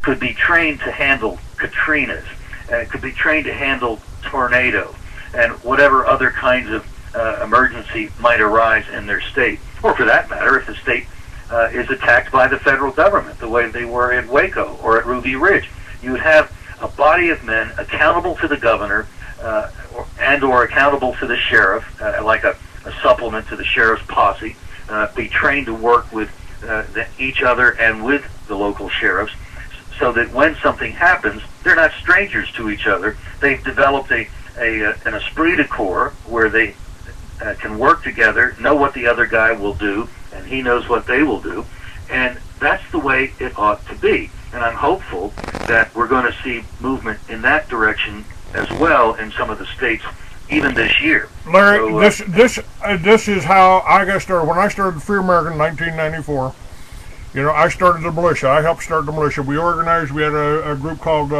could be trained to handle Katrinas, could be trained to handle tornado, and whatever other kinds of emergency might arise in their state. Or for that matter, if the state is attacked by the federal government, the way they were at Waco or at Ruby Ridge. You would have a body of men accountable to the governor or accountable to the sheriff, like a supplement to the sheriff's posse, be trained to work with each other and with the local sheriffs, so that when something happens, they're not strangers to each other. They've developed an esprit de corps where they can work together, know what the other guy will do, and he knows what they will do. And that's the way it ought to be. And I'm hopeful that we're going to see movement in that direction as well in some of the states, even this year. Larry, this is how I got started. When I started Free America in 1994, I started the militia. I helped start the militia. We organized. We had a group called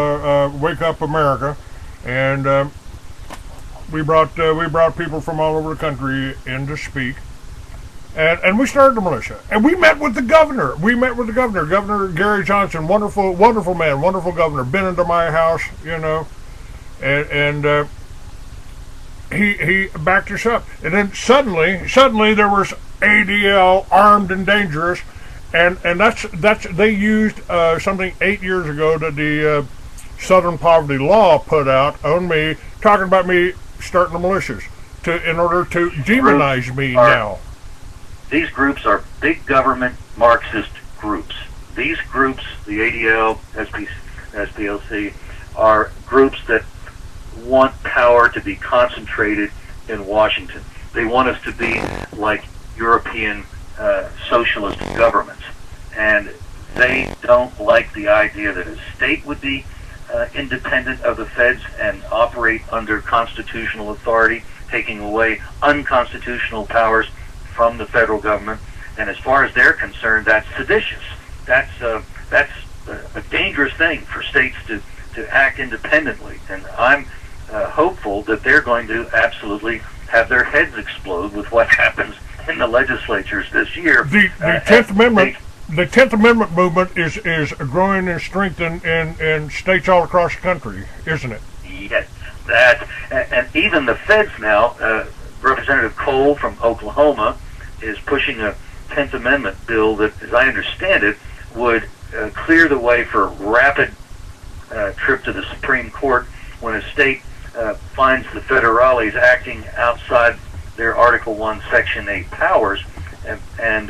Wake Up America, and we brought people from all over the country in to speak. And we started the militia, and we met with the governor. Governor Gary Johnson, wonderful man, wonderful governor. Been into my house, and he backed us up. And then suddenly there was ADL, armed and dangerous, and that's they used something 8 years ago that the Southern Poverty Law put out on me, talking about me starting the militias in order to demonize me now. These groups are big government Marxist groups. These groups, the ADL, SPLC, are groups that want power to be concentrated in Washington. They want us to be like European socialist governments. And they don't like the idea that a state would be independent of the feds and operate under constitutional authority, taking away unconstitutional powers from the federal government. And as far as they're concerned, that's seditious. That's a dangerous thing for states to act independently. And I'm hopeful that they're going to absolutely have their heads explode with what happens in the legislatures this year. The 10th Amendment. The 10th Amendment movement is growing in strength in states all across the country, isn't it? Yes, and even the feds now. Representative Cole from Oklahoma is pushing a 10th Amendment bill that, as I understand it, would clear the way for a rapid trip to the Supreme Court when a state finds the federales acting outside their Article 1, Section 8 powers, and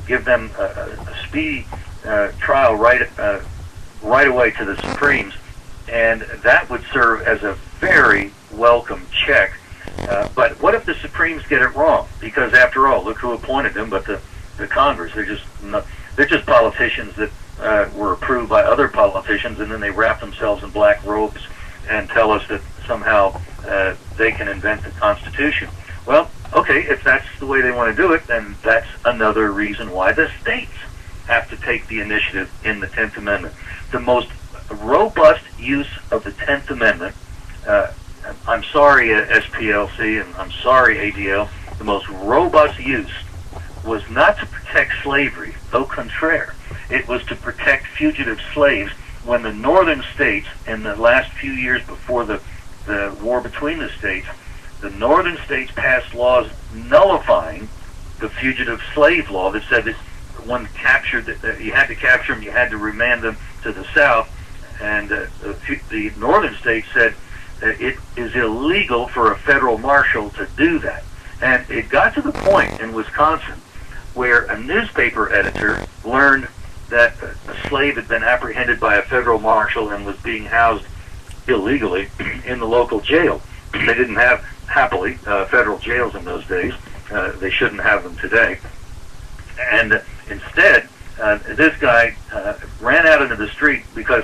give them a speedy trial right away to the Supremes. And that would serve as a very welcome check. But what if the Supremes get it wrong? Because after all, look who appointed them, but the Congress. They're just politicians that were approved by other politicians, and then they wrap themselves in black robes and tell us that somehow they can invent the Constitution. Well, okay, if that's the way they want to do it, then that's another reason why the states have to take the initiative in the 10th Amendment. The most robust use of the 10th Amendment, I'm sorry, SPLC, and I'm sorry, ADL, the most robust use was not to protect slavery, au contraire. It was to protect fugitive slaves when the northern states, in the last few years before the war between the states, the northern states passed laws nullifying the fugitive slave law that said that when captured, that you had to capture them, you had to remand them to the south, and the northern states said that it is illegal for a federal marshal to do that. And it got to the point in Wisconsin where a newspaper editor learned that a slave had been apprehended by a federal marshal and was being housed illegally in the local jail. They didn't have, happily, federal jails in those days. They shouldn't have them today. And instead, this guy ran out into the street because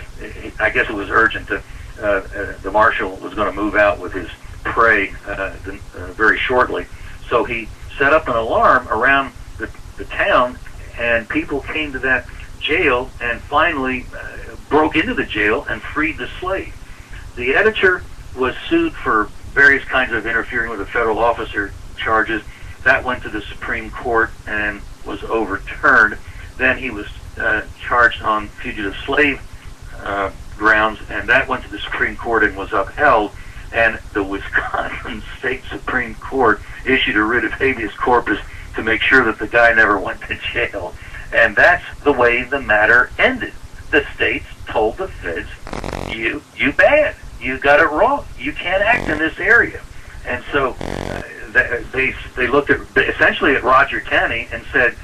I guess it was urgent. The marshal was going to move out with his prey very shortly. So he set up an alarm around the town, and people came to that jail and finally broke into the jail and freed the slave. The editor was sued for various kinds of interfering with a federal officer charges. That went to the Supreme Court and was overturned. Then he was charged on fugitive slave grounds, and that went to the Supreme Court and was upheld. And the Wisconsin State Supreme Court issued a writ of habeas corpus to make sure that the guy never went to jail. And that's the way the matter ended. The states told the feds, you bad. You got it wrong. You can't act in this area. And so they looked at essentially at Roger County and said,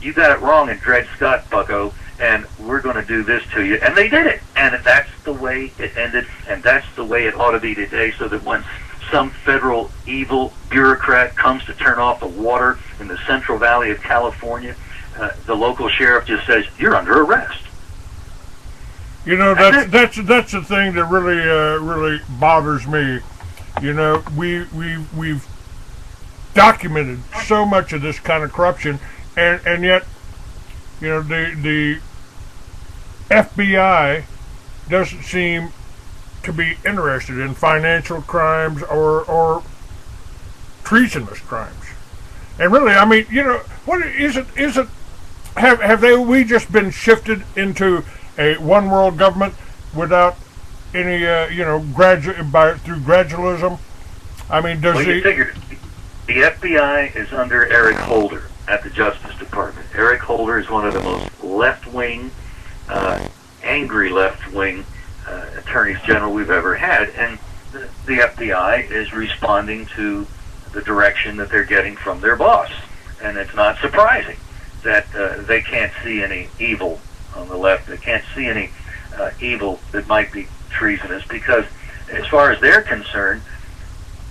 you got it wrong in Dred Scott, bucko, and we're going to do this to you. And they did it. And that's the way it ended, and that's the way it ought to be today, so that when some federal evil bureaucrat comes to turn off the water in the Central Valley of California, the local sheriff just says, you're under arrest. You know, that's the thing that really bothers me. You know, we've documented so much of this kind of corruption, and yet, you know, the FBI doesn't seem to be interested in financial crimes or treasonous crimes. And really, I mean, you know, what is it? Have we just been shifted into a one world government without any through gradualism? I mean, you figure the FBI is under Eric Holder at the Justice Department. Eric Holder is one of the most left-wing, angry left-wing attorneys general we've ever had, and the FBI is responding to the direction that they're getting from their boss. And it's not surprising that they can't see any evil on the left. They can't see any evil that might be treasonous, because as far as they're concerned,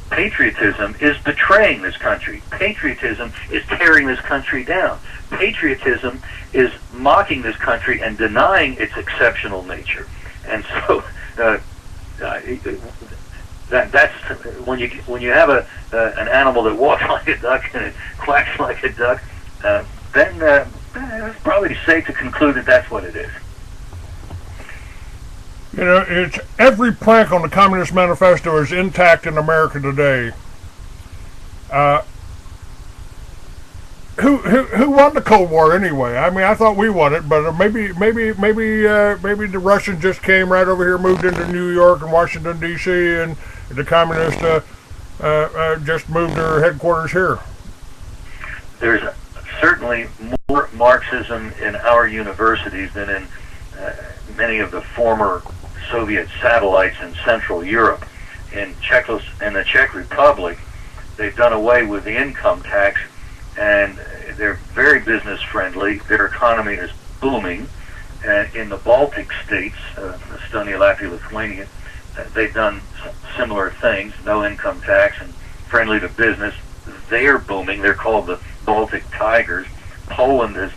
patriotism is betraying this country. Patriotism is tearing this country down. Patriotism is mocking this country and denying its exceptional nature. And so that's when you have an animal that walks like a duck and it quacks like a duck, then it's probably safe to conclude that that's what it is. You know, it's every plank on the Communist Manifesto is intact in America today. Who won the Cold War anyway? I mean, I thought we won it, but maybe the Russians just came right over here, moved into New York and Washington D.C., and the communists just moved their headquarters here. There's certainly more Marxism in our universities than in many of the former Soviet satellites in Central Europe. In the Czech Republic, they've done away with the income tax, and they're very business friendly. Their economy is booming. In the Baltic states, Estonia, Latvia, Lithuania, they've done similar things, no income tax and friendly to business. They're booming. They're called the Baltic Tigers. Poland has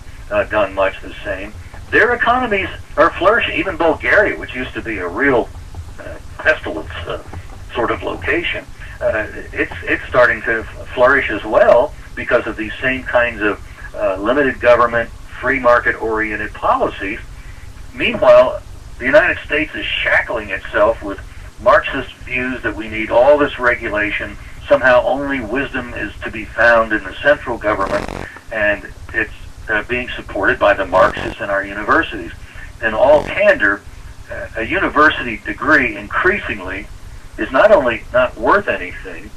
done much the same. Their economies are flourishing. Even Bulgaria, which used to be a real pestilence sort of location, it's starting to flourish as well because of these same kinds of limited government, free market-oriented policies. Meanwhile, the United States is shackling itself with Marxist views that we need all this regulation. Somehow only wisdom is to be found in the central government, and it's being supported by the Marxists in our universities. In all candor, a university degree increasingly is not only not worth anything,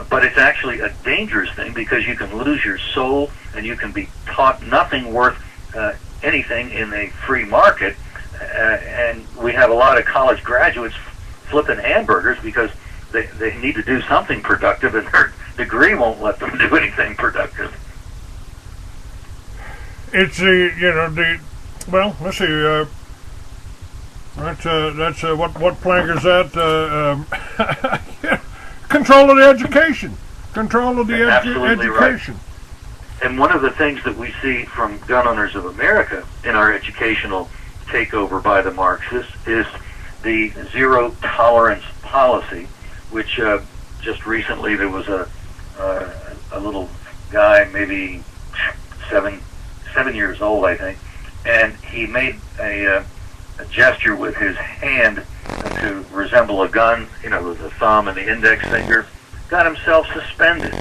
but it's actually a dangerous thing, because you can lose your soul and you can be taught nothing worth anything in a free market. And we have a lot of college graduates flipping hamburgers because they need to do something productive, and their degree won't let them do anything productive. It's well, let's see. That's what plank is that? Control of the education. Control of the education. Right. And one of the things that we see from Gun Owners of America in our educational takeover by the Marxists is the zero tolerance policy, which just recently there was a little guy, maybe seven years old, I think, and he made a gesture with his hand to resemble a gun, with the thumb and the index finger, got himself suspended.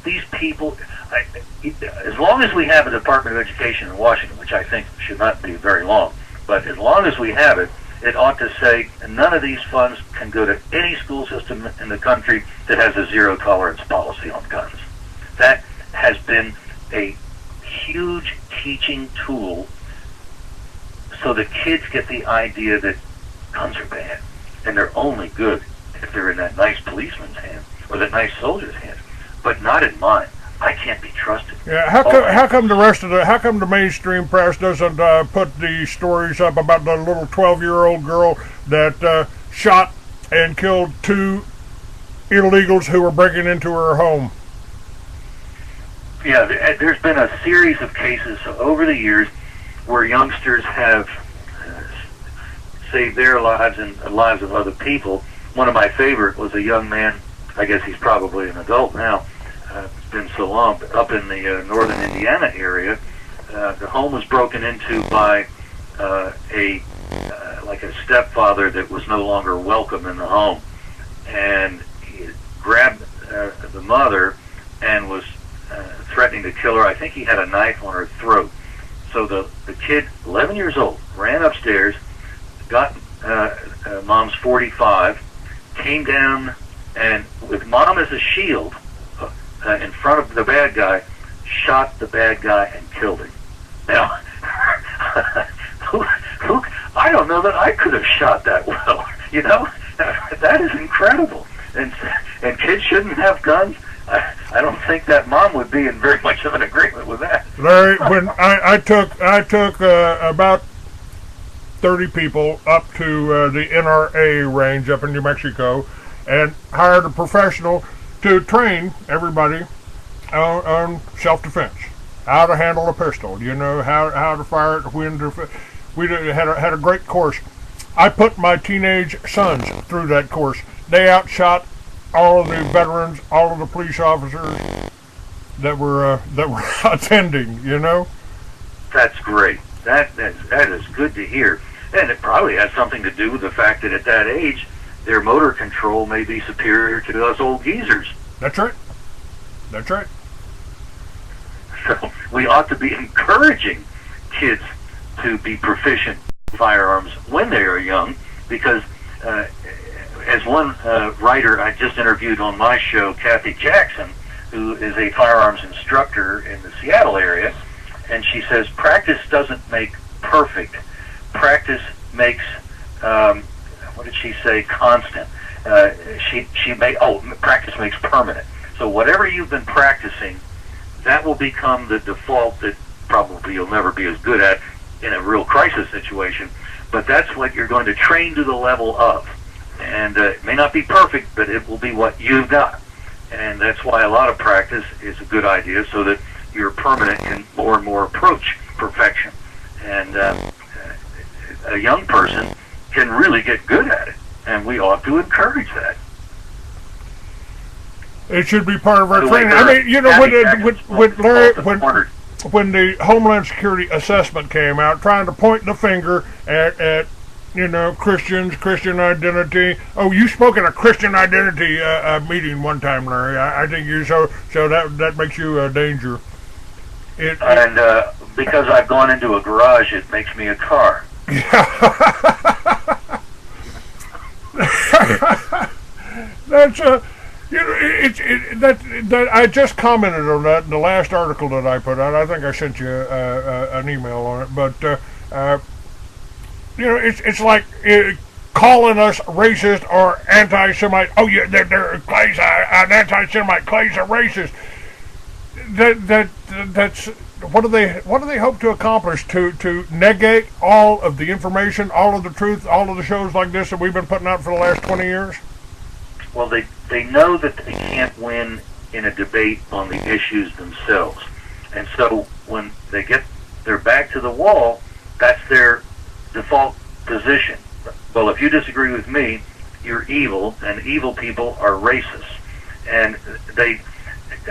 These people, as long as we have a Department of Education in Washington, which I think should not be very long, but as long as we have it, it ought to say none of these funds can go to any school system in the country that has a zero tolerance policy on guns. That has been a huge teaching tool so the kids get the idea that guns are bad, and they're only good if they're in that nice policeman's hand or that nice soldier's hand, but not in mine. I can't be trusted. Yeah, how come the mainstream press doesn't put the stories up about the little 12-year-old girl that shot and killed 2 illegals who were breaking into her home? Yeah, there's been a series of cases over the years where youngsters have saved their lives and the lives of other people. One of my favorite was a young man, I guess he's probably an adult now, it's been so long, but up in the northern Indiana area, the home was broken into by like a stepfather that was no longer welcome in the home. And he grabbed the mother and was threatening to kill her. I think he had a knife on her throat. So the kid, 11 years old, ran upstairs, got mom's .45, came down, and with mom as a shield in front of the bad guy, shot the bad guy and killed him. Now, I don't know that I could have shot that well. You know, that is incredible. And kids shouldn't have guns. I don't think that mom would be in very much of an agreement with that. Larry, when I took about 30 people up to the NRA range up in New Mexico and hired a professional to train everybody on self-defense, how to handle a pistol, you know, how to fire it, when to. We had a great course. I put my teenage sons through that course. They outshot all of the veterans, all of the police officers that were attending. You know. That's great. That is good to hear, and it probably has something to do with the fact that at that age, their motor control may be superior to us old geezers. That's right. That's right. So we ought to be encouraging kids to be proficient in firearms when they are young, because as one writer I just interviewed on my show, Kathy Jackson, who is a firearms instructor in the Seattle area, and she says practice doesn't make perfect. Practice makes, what did she say, constant. Practice makes permanent. So whatever you've been practicing, that will become the default that probably you'll never be as good at in a real crisis situation, but that's what you're going to train to the level of. And it may not be perfect, but it will be what you've got. And that's why a lot of practice is a good idea, so that your permanent can more and more approach perfection. And a young person can really get good at it, and we ought to encourage that. It should be part of our training. I mean, you know, when the Homeland Security assessment came out, trying to point the finger at you know, Christians, Christian identity. Oh, you spoke at a Christian identity meeting one time, Larry. I think you so that makes you a danger. And because I've gone into a garage, it makes me a car. That's you know, that I just commented on that in the last article that I put out. I think I sent you an email on it, but you know, it's like calling us racist or anti-Semite. Oh, yeah, Clay's an anti-Semite. Clay's a racist. That's what do they hope to accomplish? To negate all of the information, all of the truth, all of the shows like this that we've been putting out for the last 20 years? Well, they know that they can't win in a debate on the issues themselves. And so when they get their back to the wall, that's their default position. Well, if you disagree with me, you're evil, and evil people are racist. And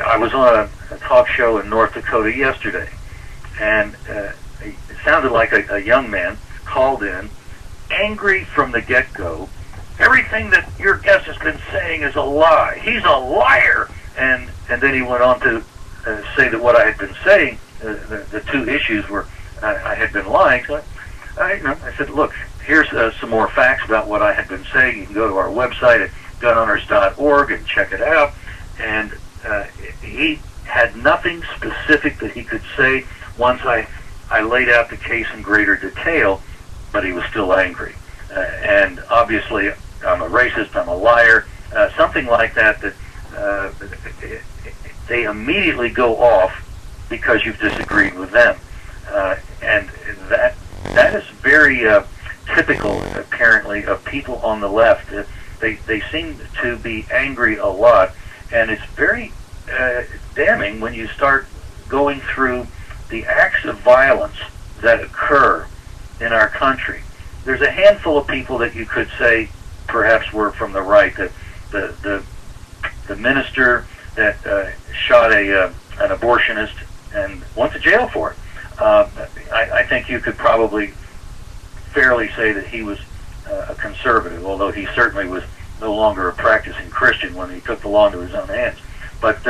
I was on a talk show in North Dakota yesterday, and it sounded like a young man called in, angry from the get-go. Everything that your guest has been saying is a lie. He's a liar. And then he went on to say that what I had been saying, the two issues were I had been lying. So I said, look, here's some more facts about what I had been saying. You can go to our website at gunowners.org and check it out. And he had nothing specific that he could say once I laid out the case in greater detail, but he was still angry. And obviously, I'm a racist, I'm a liar, something like that, they immediately go off because you've disagreed with them. And that is very typical, apparently, of people on the left. They seem to be angry a lot, and it's very damning when you start going through the acts of violence that occur in our country. There's a handful of people that you could say perhaps were from the right. The minister that shot an abortionist and went to jail for it. I think you could probably fairly say that he was a conservative, although he certainly was no longer a practicing Christian when he took the law into his own hands. But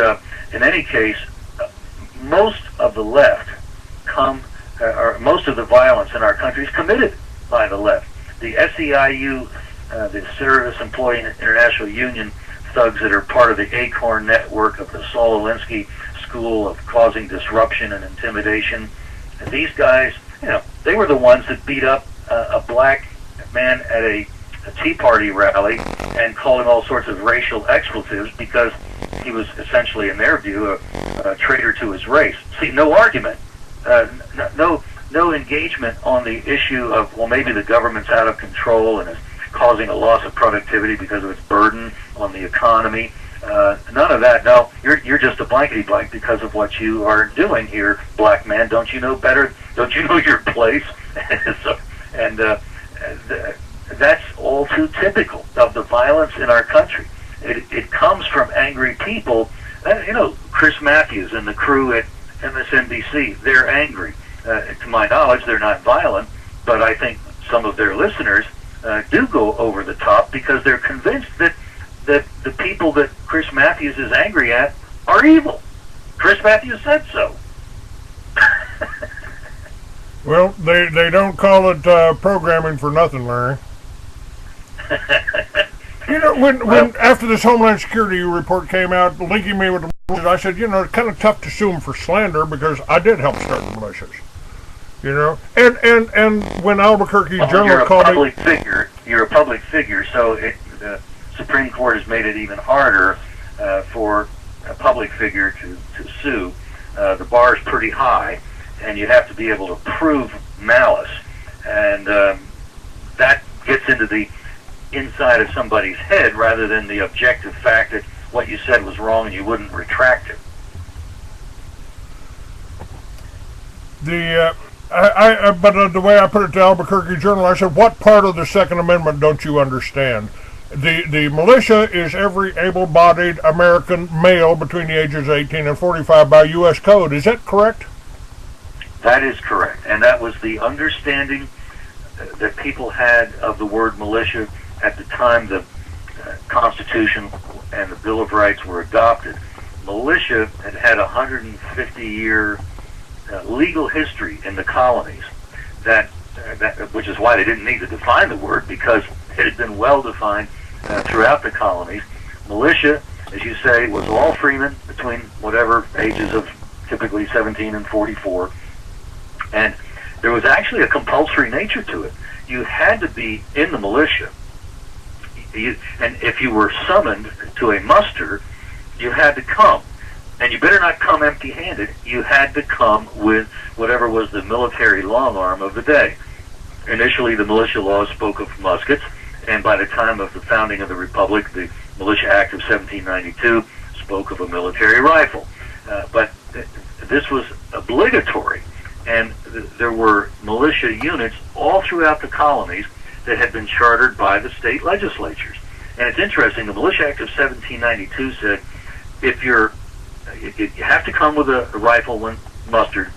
in any case, most of the left or most of the violence in our country is committed by the left. The SEIU, the Service Employee International Union thugs that are part of the ACORN network of the Saul Alinsky School of causing disruption and intimidation. And these guys, they were the ones that beat up a black man at a Tea Party rally and called him all sorts of racial expletives because he was essentially, in their view, a traitor to his race. See, no argument, no engagement on the issue of, well, maybe the government's out of control and is causing a loss of productivity because of its burden on the economy. None of that. No, you're just a blankety blank because of what you are doing here, black man. Don't you know better? Don't you know your place? That's all too typical of the violence in our country. It comes from angry people. Chris Matthews and the crew at MSNBC, they're angry. To my knowledge, they're not violent, but I think some of their listeners do go over the top because they're convinced that the people that Chris Matthews is angry at are evil. Chris Matthews said so. Well, they don't call it programming for nothing, Larry. When after this Homeland Security report came out linking me with the militias, I said, it's kind of tough to sue him for slander because I did help start the militias. And when Albuquerque Journal called me, you're a public figure, so the Supreme Court has made it even harder for a public figure to sue. The bar is pretty high, and you have to be able to prove malice, and that gets into the inside of somebody's head rather than the objective fact that what you said was wrong and you wouldn't retract it. But the way I put it to Albuquerque Journal, I said, what part of the Second Amendment don't you understand? The militia is every able-bodied American male between the ages of 18 and 45 by U.S. Code. Is that correct? That is correct. And that was the understanding that people had of the word militia at the time the Constitution and the Bill of Rights were adopted. Militia had 150-year legal history in the colonies, which is why they didn't need to define the word, because it had been well defined throughout the colonies. Militia, as you say, was all freemen between whatever ages of typically 17 and 44. And there was actually a compulsory nature to it. You had to be in the militia. And if you were summoned to a muster, you had to come. And you better not come empty-handed. You had to come with whatever was the military long arm of the day. Initially, the militia laws spoke of muskets, and by the time of the founding of the Republic, the Militia Act of 1792 spoke of a military rifle. But this was obligatory, and there were militia units all throughout the colonies that had been chartered by the state legislatures. And it's interesting, the Militia Act of 1792 said, if you have to come with a rifle when mustered.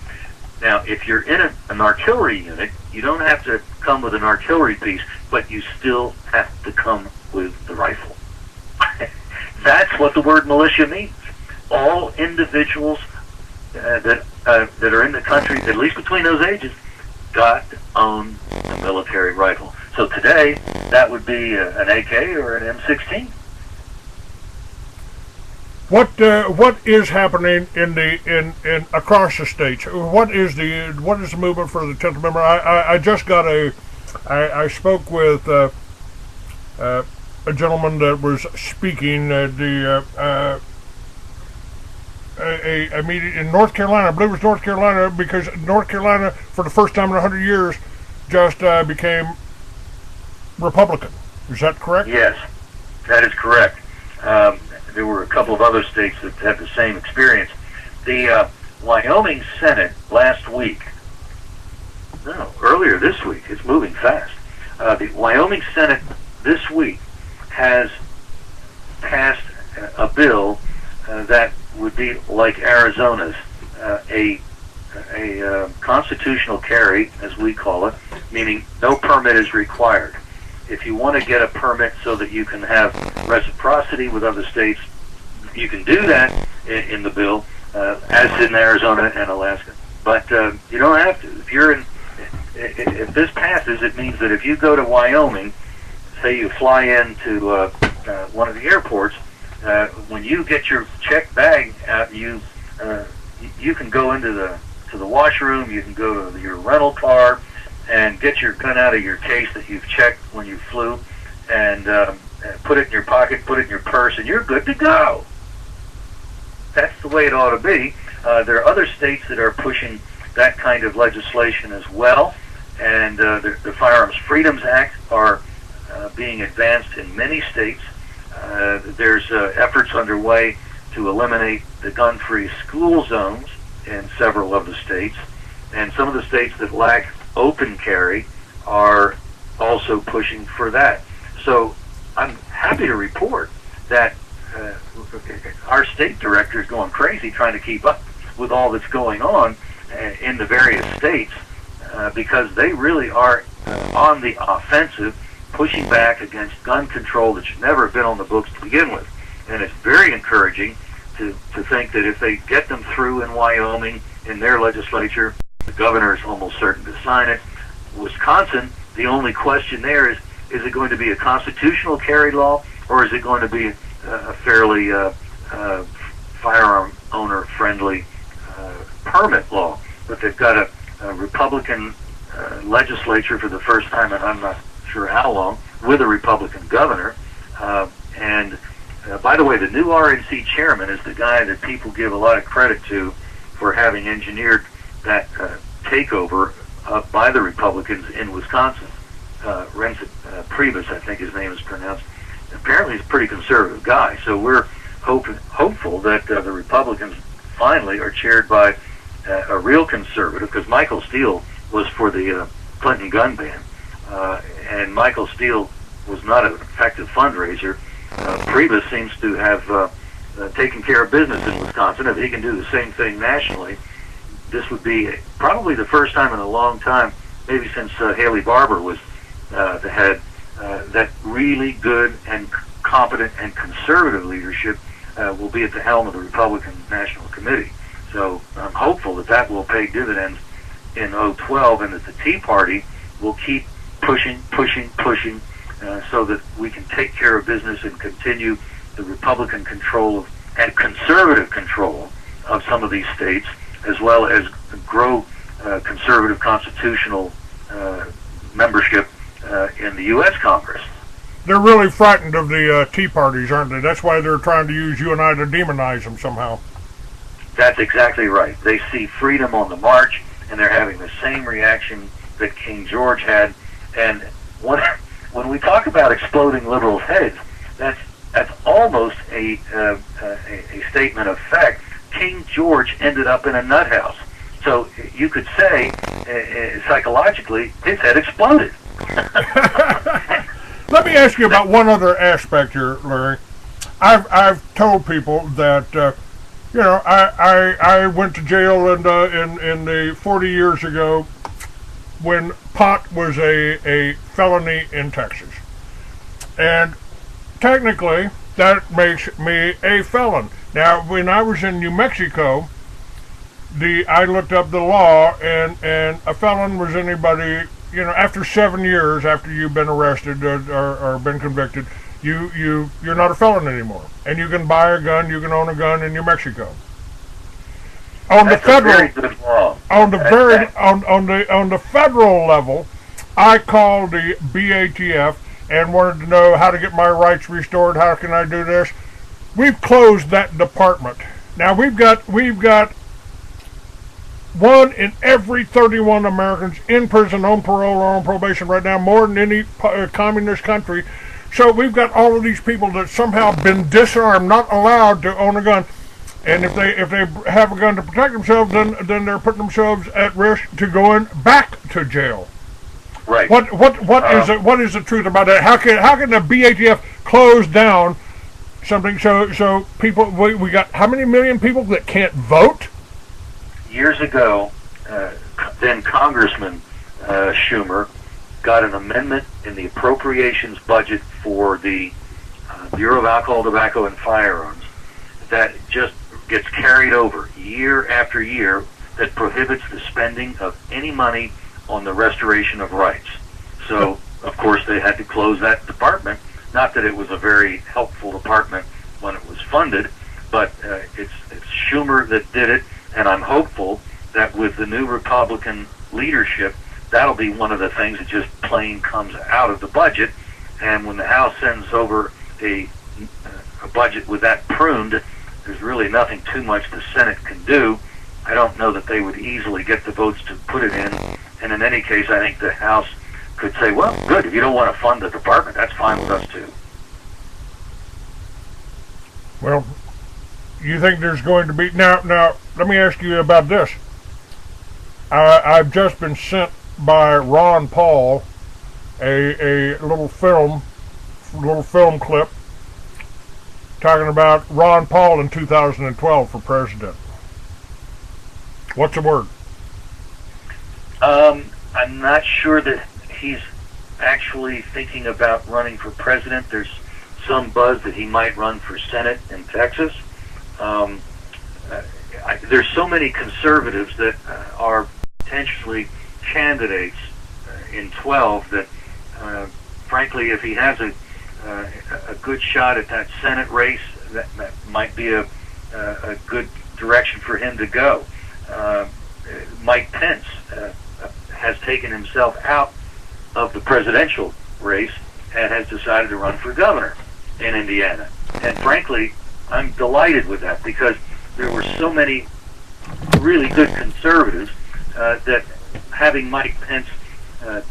Now, if you're in an artillery unit, you don't have to come with an artillery piece, but you still have to come with the rifle. That's what the word militia means. All individuals that are in the country, at least between those ages, got to own a military rifle. So today, that would be an AK or an M16. What is happening in across the states? What is the movement for the 10th Amendment? I just got I spoke with a gentleman that was speaking at a meeting in North Carolina. I believe it was North Carolina, because North Carolina, for the first time in 100 years, just became Republican. Is that correct? Yes, that is correct. There were a couple of other states that had the same experience. The Wyoming Senate last week, earlier this week, it's moving fast. The Wyoming Senate this week has passed a bill that would be like Arizona's, a constitutional carry, as we call it, meaning no permit is required. If you want to get a permit so that you can have reciprocity with other states, you can do that in the bill, as in Arizona and Alaska. But you don't have to. If this passes, it means that if you go to Wyoming, say you fly into one of the airports, when you get your checked bag out, you can go into the washroom, you can go to your rental car, and get your gun out of your case that you've checked when you flew, and put it in your pocket, put it in your purse, and you're good to go. That's the way it ought to be. There are other states that are pushing that kind of legislation as well, and the Firearms Freedoms Act are being advanced in many states. There's efforts underway to eliminate the gun-free school zones in several of the states, and some of the states that lack open carry are also pushing for that. So I'm happy to report that our state director is going crazy trying to keep up with all that's going on in the various states, because they really are on the offensive, pushing back against gun control that should never have been on the books to begin with. And it's very encouraging to think that if they get them through in Wyoming, in their legislature, the governor is almost certain to sign it. Wisconsin, the only question there is it going to be a constitutional carry law, or is it going to be a fairly firearm owner-friendly permit law? But they've got a Republican legislature for the first time, and I'm not sure how long, with a Republican governor. And by the way, the new RNC chairman is the guy that people give a lot of credit to for having engineered that takeover by the Republicans in Wisconsin. Priebus, I think his name is pronounced. Apparently he's a pretty conservative guy, so we're hopeful that the Republicans finally are chaired by a real conservative, because Michael Steele was for the Clinton gun ban, and Michael Steele was not an effective fundraiser. Priebus seems to have taken care of business in Wisconsin. If he can do the same thing nationally, this would be probably the first time in a long time, maybe since Haley Barbour was the head, that really good and competent and conservative leadership will be at the helm of the Republican National Committee. So I'm hopeful that will pay dividends in 2012, and that the Tea Party will keep pushing, so that we can take care of business and continue the Republican control and conservative control of some of these states, as well as grow conservative constitutional membership in the U.S. Congress. They're really frightened of the Tea Parties, aren't they? That's why they're trying to use you and I to demonize them somehow. That's exactly right. They see freedom on the march, and they're having the same reaction that King George had. And when we talk about exploding liberals' heads, that's almost a statement of fact. King George ended up in a nut house. So you could say, psychologically, his head exploded. Let me ask you about one other aspect here, Larry. I've told people that I went to jail in the 40 years ago when pot was a felony in Texas, and technically that makes me a felon. Now, when I was in New Mexico, I looked up the law, and a felon was anybody, after 7 years after you've been arrested or been convicted, you're not a felon anymore, and you can buy a gun, you can own a gun in New Mexico. On the federal, on the federal level, I called the BATF and wanted to know how to get my rights restored. How can I do this? We've closed that department. Now we've got 1 in every 31 Americans in prison, on parole, or on probation right now, more than any communist country. So we've got all of these people that somehow been disarmed, not allowed to own a gun. And if they have a gun to protect themselves, then they're putting themselves at risk to going back to jail. Right. What is the truth about that? How can the BATF close down something so people, we got how many million people that can't vote? Years ago, then Congressman Schumer got an amendment in the appropriations budget for the Bureau of Alcohol, Tobacco, and Firearms that just gets carried over year after year, that prohibits the spending of any money on the restoration of rights. So, of course, they had to close that department. Not that it was a very helpful department when it was funded, but it's Schumer that did it, and I'm hopeful that with the new Republican leadership, that'll be one of the things that just plain comes out of the budget. And when the House sends over a budget with that pruned, there's really nothing too much the Senate can do. I don't know that they would easily get the votes to put it in. And in any case, I think the House could say, well, good, if you don't want to fund the department, that's fine with us too. Well, you think there's going to be... Now, let me ask you about this. I've just been sent by Ron Paul a little film clip talking about Ron Paul in 2012 for president. What's the word? I'm not sure that he's actually thinking about running for president. There's some buzz that he might run for Senate in Texas. There's so many conservatives that are potentially candidates in 12 that, frankly, if he has a good shot at that Senate race, that might be a good direction for him to go. Mike Pence has taken himself out of the presidential race and has decided to run for governor in Indiana. And frankly, I'm delighted with that, because there were so many really good conservatives that having Mike Pence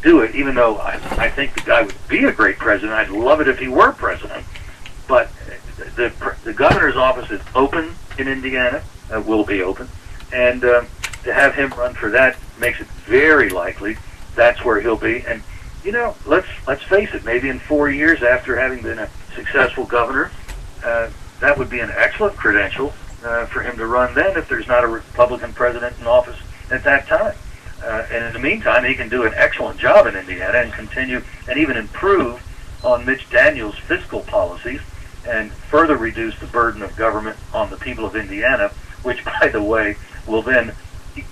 do it, even though I think the guy would be a great president, I'd love it if he were president, but the governor's office is open in Indiana, will be open, and to have him run for that makes it very likely that's where he'll be. And let's face it, maybe in 4 years after having been a successful governor, that would be an excellent credential for him to run then, if there's not a Republican president in office at that time. And in the meantime, he can do an excellent job in Indiana and continue and even improve on Mitch Daniels' fiscal policies and further reduce the burden of government on the people of Indiana, which, by the way, will then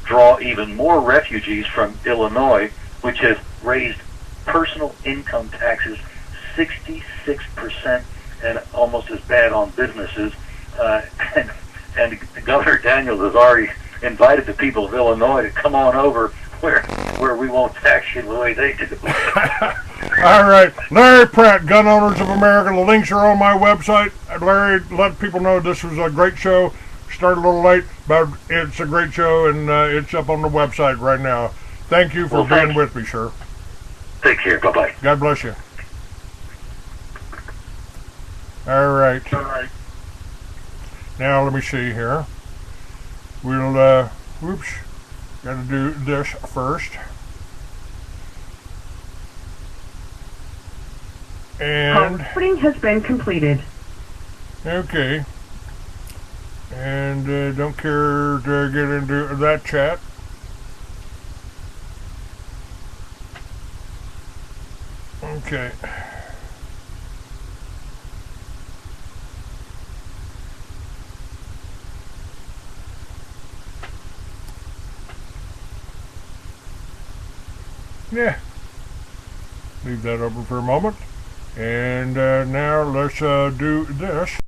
draw even more refugees from Illinois, which has raised personal income taxes 66% and almost as bad on businesses. And Governor Daniels has already invited the people of Illinois to come on over where we won't tax you the way they do. All right. Larry Pratt, Gun Owners of America. The links are on my website. Larry, let people know this was a great show. Started a little late, but it's a great show, and it's up on the website right now. Thank you for being with me, sir. Take care. Bye-bye. God bless you. All right. Now, let me see here. We'll, got to do this first. And recording has been completed. Okay. And don't care to get into that chat. Okay. Yeah, Leave that open for a moment. And now let's do this.